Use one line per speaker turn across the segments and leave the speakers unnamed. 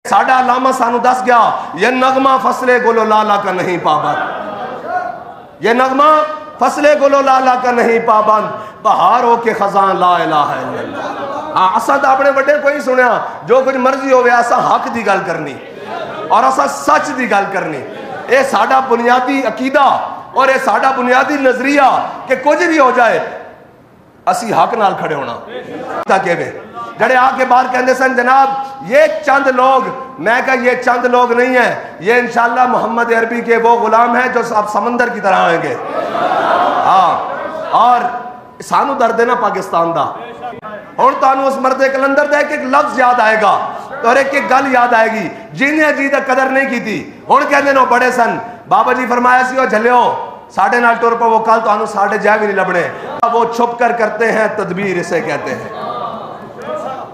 ساڈا علامہ سانو دس گیا یہ نغمہ فصلے گلو لالا کا نہیں پابند، یہ نغمہ فصلے گلو لالا کا نہیں پابند، بہاروں کے خزاں لا الہ الا اللہ۔ ہاں اسا تو اپنے بڑے کوئی سنیا جو کچھ مرضی ہوئے اسا حق دی گل کرنی اور اسا سچ دی گل کرنی، اے ساڈا بنیادی عقیدہ اور اے ساڈا بنیادی نظریہ کہ کچھ بھی ہو جائے اسی حق نال کھڑے ہونا۔ جڑے آ کے باہر کہندے سن جناب یہ چند لوگ، میں کہا یہ چند لوگ نہیں ہیں، یہ انشاءاللہ محمد عربی کے وہ غلام ہیں جو اب سمندر کی طرح آئیں گے۔ ہاں اور سانو درد ہے نا پاکستان دا، اور تانو اس مرد کلندر دا ایک لفظ یاد آئے گا اور ایک گل یاد آئے گی جنہیں جی دا قدر نہیں کی تھی، ہوں کہندے نو بڑے سن بابا جی فرمایا سی وہ جھلیو ساڑھے نال ٹور پا وہ کل تو آنو ساڑھے جائے بھی نہیں لبنے، وہ چھپ کر کرتے ہیں تدبیر اسے کہتے ہیں،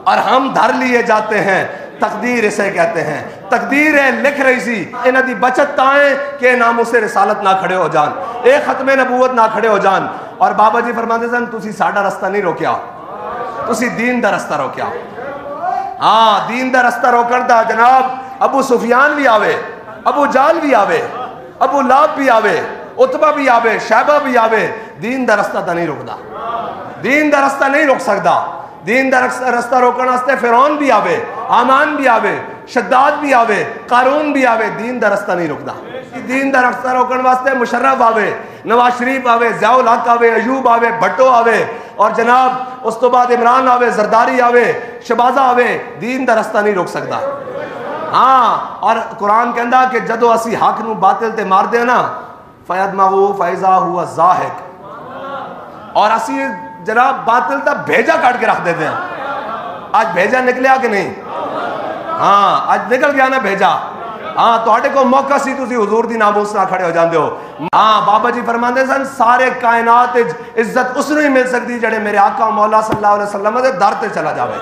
اور ہم دھر لیے جاتے ہیں تقدیر اسے کہتے ہیں۔ تقدیر ہے لکھ رہی سی انہ دی بچت تائیں کہ ناموں سے رسالت نہ کھڑے ہو جان، ایک ختم نبوت نہ کھڑے ہو جان۔ اور بابا جی فرماتے سن تسی ساڑھا رستہ نہیں روکیا، تسی دین دا رستہ روکیا۔ ہاں دین دا رستہ روکن دا جناب ابو سفیان بھی آوے، ابو جال بھی آوے، ابو لاب بھی آوے، عتبہ بھی آوے، شیبہ بھی آوے، دین دا رستہ تا نہیں روکدا، دین دا رستہ نہیں روک سکدا۔ دین دا رستہ روکن واسطے فرعون بھی آوے، حامان بھی آوے، شداد بھی آوے، قارون بھی آوے، دین دا رستہ نہیں روکدا۔ دین دا رستہ روکن واسطے مشرف آوے، نواز شریف آوے، ضیاء الحق آوے، ایوب آوے، بھٹو آوے، اور جناب اس تو بعد عمران آوے، زرداری آوے، شہبازہ آوے، دین دا رستہ نہیں روک سکدا۔ ہاں اور قرآن کہندا کہ جدو اسی حق نو باطل تے مار دے نا فَيَدْمَغُ فَإِذَا هُوَ زَاهِقٌ، اور اسی جناب باطل تا بھیجا کاٹ کے رکھ دیتے ہیں۔ آج بھیجا نکلیا کہ نہیں؟ ہاں آج نکل گیا نا بھیجا۔ ہاں تو کو موقع سی تسی حضور دی ناموس نہ کھڑے ہو جاندے ہو۔ ہاں بابا جی فرماندے سن سارے کائنات عزت اس نے ہی مل سکتی جڑے میرے آقا مولا صلی اللہ علیہ وسلم دے در تے چلا جاوے،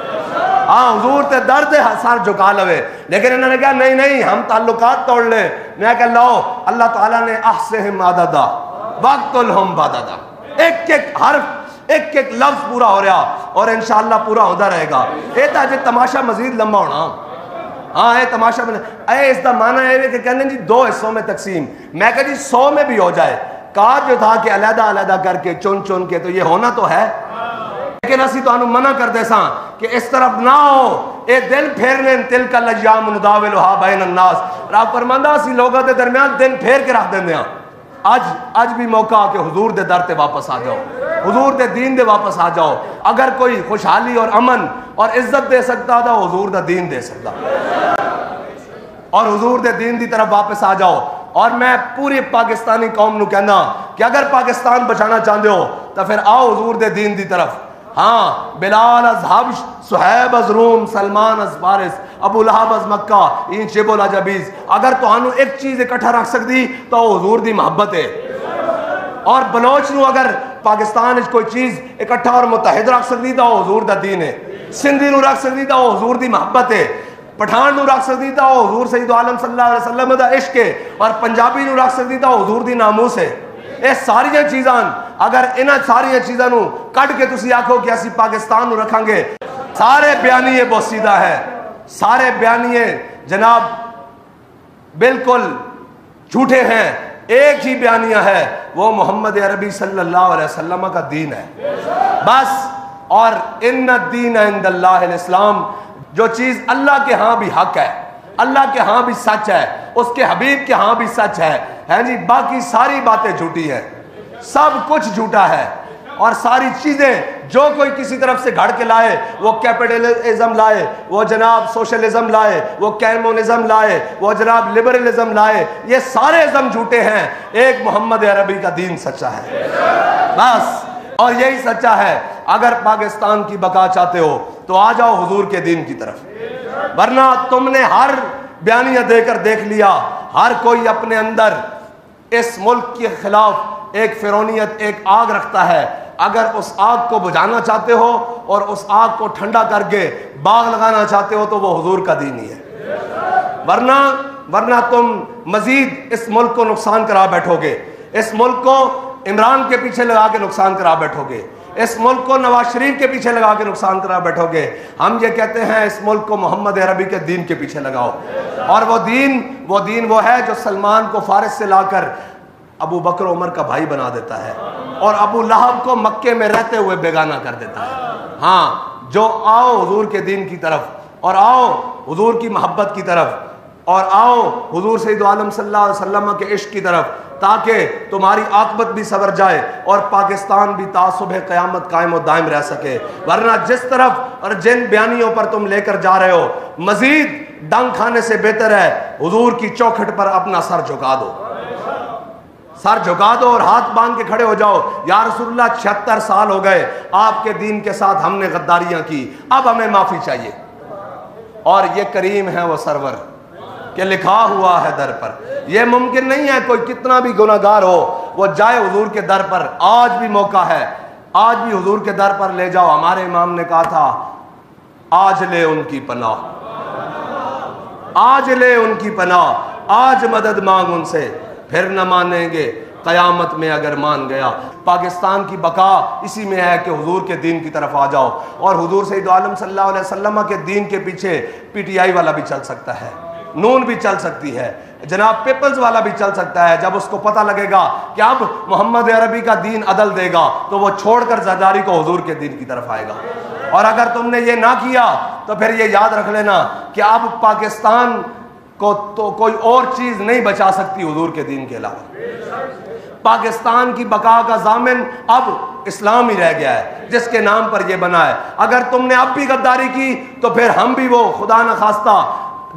ہاں حضور تے در تے سار جھکا لوے۔ لیکن انہوں نے کہا نہیں نہیں ہم تعلقات توڑ لیں۔ میں کہا لو اللہ تعالیٰ نے احصہم عددا وقتلہم بددا، ایک ایک حرف ایک ایک لفظ پورا ہو رہا اور انشاءاللہ پورا ہوتا رہے گا۔ اے تا جے تماشا مزید لمبا ہونا، ہاں اے تماشا اے اس دا معنی ہے کہ کہنے جی 2 حصوں میں تقسیم، میں کہا جی 100 میں بھی ہو جائے، کہا جو تھا کہ علیحدہ علیحدہ کر کے چن چن کے تو یہ ہونا تو ہے، لیکن اسی تو انہوں منع کر دے ساں کہ اس طرف نہ ہو، اے دل پھیرنے تلک الایام نداولھا بین الناس۔ رب فرماندا اسی لوگوں دے درمیان دن پھیر کے رکھ دیندے ہاں۔ آج بھی موقع کہ حضور دے در تے واپس آ جاؤ، حضور دے دین دے واپس آ جاؤ۔ اگر کوئی خوشحالی اور امن اور عزت دے سکتا تھا حضور دا دین دے سکتا، اور حضور دے دین دی طرف واپس آ جاؤ۔ اور میں پوری پاکستانی قوم نو کہنا کہ اگر پاکستان بچانا چاہتے ہو تو پھر آؤ حضور دے دین دی طرف۔ ہاں بلال از حبش، صہیب از روم، سلمان از فارس، ابو لہب از مکہ، این شب العجبیز۔ اگر تو انہوں ایک چیز اکٹھا رکھ سکتی تو حضور دی محبت ہے، اور بلوچ نو اگر پاکستان اس کوئی چیز اکٹھا اور متحد رکھ سکتی تو حضور دا دین ہے، سندھی نو رکھ سکتی تو حضور دی محبت ہے، پٹھان نو رکھ سکتی تو حضور سید عالم صلی اللہ علیہ وسلم دا عشق ہے، اور پنجابی نو رکھ سکتی تو حضور دی ناموس ہے۔ اے ساری چیزاں اگر انہاں ساری چیزاں نو کٹ کے تسی آکھو کہ اسی پاکستان نو رکھاں گے، سارے بیانیے بوسیدہ ہے، سارے بیانیے جناب بالکل جھوٹے ہیں۔ ایک ہی بیانیہ ہے، وہ محمد عربی صلی اللہ علیہ وسلم کا دین ہے بس۔ اور ان الدین عند اللہ الاسلام، جو چیز اللہ کے ہاں بھی حق ہے، اللہ کے ہاں بھی سچ ہے، اس کے حبیب کے ہاں بھی سچ ہے جی، باقی ساری باتیں جھوٹی ہیں، سب کچھ جھوٹا ہے۔ اور ساری چیزیں جو کوئی کسی طرف سے گھڑ کے لائے، وہ کیپٹلزم لائے، وہ جناب سوشلزم لائے، وہ کیمونزم لائے، وہ جناب لبرلزم لائے، یہ سارے ازم جھوٹے ہیں، ایک محمد عربی کا دین سچا ہے بس۔ اور یہی سچا ہے۔ اگر پاکستان کی بقا چاہتے ہو تو آ جاؤ حضور کے دین کی طرف، ورنہ تم نے ہر بیانیہ دے کر دیکھ لیا، ہر کوئی اپنے اندر اس ملک کے خلاف ایک فرعونیت، ایک آگ رکھتا ہے۔ اگر اس آگ کو بجھانا چاہتے ہو اور اس آگ کو ٹھنڈا کر کے باغ لگانا چاہتے ہو تو وہ حضور کا دین ہی ہے، ورنہ تم مزید اس ملک کو نقصان کرا بیٹھو گے، اس ملک کو عمران کے پیچھے لگا کے نقصان کرا بیٹھو گے، اس ملک کو نواز شریف کے پیچھے لگا کے نقصان کرا بیٹھوگے. ہم یہ کہتے ہیں اس ملک کو محمد عربی کے دین کے پیچھے لگاؤ. اور وہ دین وہ ہے جو سلمان کو فارس سے لا کر ابو بکر عمر کا بھائی بنا دیتا ہے اور ابو لہب کو مکے میں رہتے ہوئے بیگانہ کر دیتا ہے. ہاں جو آؤ حضور کے دین کی طرف اور آؤ حضور کی محبت کی طرف اور آؤ حضور سید عالم صلی اللہ علیہ وسلم کے عشق کی طرف, تاکہ تمہاری عاقبت بھی سنور جائے اور پاکستان بھی تا صبح قیامت قائم و دائم رہ سکے. ورنہ جس طرف اور جن بیانیوں پر تم لے کر جا رہے ہو, مزید ڈنگ کھانے سے بہتر ہے حضور کی چوکھٹ پر اپنا سر جھکا دو. سر جھکا دو اور ہاتھ باندھ کے کھڑے ہو جاؤ. یا رسول اللہ 76 سال ہو گئے آپ کے دین کے ساتھ ہم نے غداریاں کی, اب ہمیں معافی چاہیے. اور یہ کریم ہے وہ سرور کہ لکھا ہوا ہے در پر. یہ ممکن نہیں ہے کوئی کتنا بھی گناہگار ہو وہ جائے حضور کے در پر. آج بھی موقع ہے, آج بھی حضور کے در پر لے جاؤ. ہمارے امام نے کہا تھا آج لے ان کی پناہ, آج لے ان کی پناہ, آج مدد مانگ ان سے, پھر نہ مانیں گے قیامت میں اگر مان گیا. پاکستان کی بقا اسی میں ہے کہ حضور کے دین کی طرف آ جاؤ. اور حضور سید عالم صلی اللہ علیہ وسلم کے دین کے پیچھے پی ٹی آئی والا بھی چل سکتا ہے, نون بھی چل سکتی ہے, جناب پیپلز والا بھی چل سکتا ہے. جب اس کو پتہ لگے گا کہ اب محمد عربی کا دین عدل دے گا تو وہ چھوڑ کر زرداری کو حضور کے دین کی طرف آئے گا. اور اگر تم نے یہ نہ کیا تو پھر یہ یاد رکھ لینا کہ اب پاکستان کو تو کوئی اور چیز نہیں بچا سکتی حضور کے دین کے علاوہ. پاکستان کی بقا کا ضامن اب اسلام ہی رہ گیا ہے جس کے نام پر یہ بنا ہے. اگر تم نے اب بھی غداری کی تو پھر ہم بھی وہ خدا نخواستہ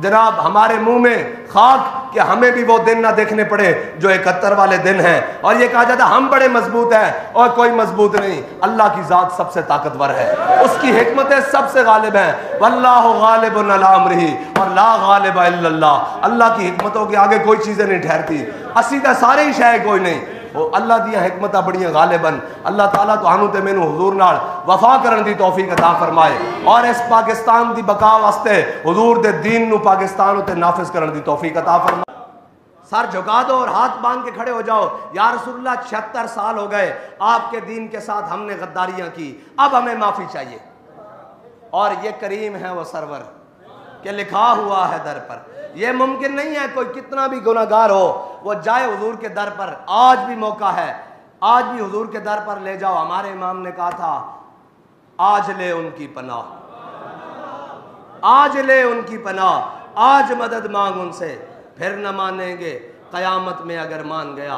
جناب ہمارے منہ میں خاک کہ ہمیں بھی وہ دن نہ دیکھنے پڑے جو 71 والے دن ہیں اور یہ کہا جاتا ہم بڑے مضبوط ہیں اور کوئی مضبوط نہیں. اللہ کی ذات سب سے طاقتور ہے, اس کی حکمتیں سب سے غالب ہیں. واللہ غالب علی امرہ اور لا غالب الا اللہ. اللہ کی حکمتوں کے آگے کوئی چیزیں نہیں ٹھہرتی. اسی طرح سارے ہی شے کوئی نہیں. وہ اللہ دیا حکمتاں بڑیاں غالباً. اللہ تعالیٰ تو ہانوں تے مینوں حضور نال وفا کرن دی توفیق عطا فرمائے اور اس پاکستان دی بقا واسطے حضور دے دین نو پاکستان تے نافذ کرن دی توفیق عطا فرمائے. سر جھکا دو اور ہاتھ باندھ کے کھڑے ہو جاؤ. یا رسول اللہ 76 سال ہو گئے آپ کے دین کے ساتھ ہم نے غداریاں کی, اب ہمیں معافی چاہیے. اور یہ کریم ہے وہ سرور کہ لکھا ہوا ہے در پر. یہ ممکن نہیں ہے کوئی کتنا بھی گناہگار ہو وہ جائے حضور کے در پر. آج بھی موقع ہے, آج بھی حضور کے در پر لے جاؤ. ہمارے امام نے کہا تھا آج لے ان کی پناہ, آج لے ان کی پناہ, آج مدد مانگ ان سے, پھر نہ مانیں گے قیامت میں اگر مان گیا.